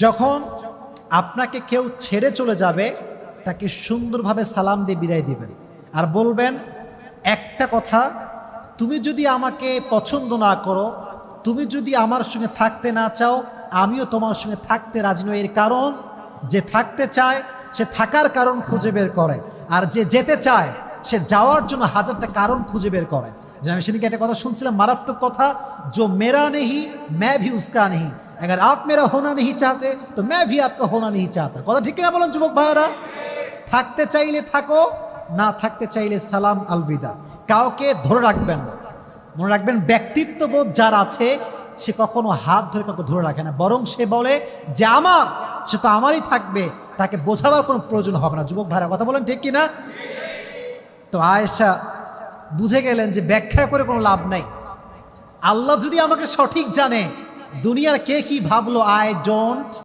যখন আপনাকে কেউ ছেড়ে চলে যাবে তাকে সুন্দরভাবে সালাম দিয়ে বিদায় দিবেন আর বলবেন একটা কথা, তুমি যদি আমাকে পছন্দ না করো, তুমি যদি আমার সঙ্গে থাকতে না চাও, আমিও তোমার সঙ্গে থাকতে রাজি নই। এর কারণ যে থাকতে চায় সে থাকার কারণ খুঁজে বের করে, আর যে যেতে চায় সে যাওয়ার জন্য হাজারটা কারণ খুঁজে বের করে। যে আমি সেদিকে একটা কথা শুনছিলাম, মারাত্মক কথা, जो मेरा नहीं मैं भी उसका नहीं, अगर आप मेरा होना नहीं चाहते तो मैं भी आपका होना नहीं चाहता। কথা ঠিক কিনা বলেন যুবক ভাইরা? থাকতে চাইলে থাকো, না থাকতে চাইলে সালাম আলবিদা। কাউকে ধরে রাখবেন না। মনে রাখবেন, ব্যক্তিত্ববোধ যার আছে সে কখনো হাত ধরে কাউকে ধরে রাখে না, বরং সে বলে যে আমার, সে তো আমারই থাকবে, তাকে বোঝাবার কোনো প্রয়োজন হবে না। যুবক ভাইরা কথা বলেন ঠিক কিনা? তো আয়েশা বুঝে গেলেন যে ব্যাখ্যা করে কোনো লাভ নাই। আল্লাহ যদি আমাকে সঠিক জানে, দুনিয়ার কে কি ভাবলো আই ডোন্ট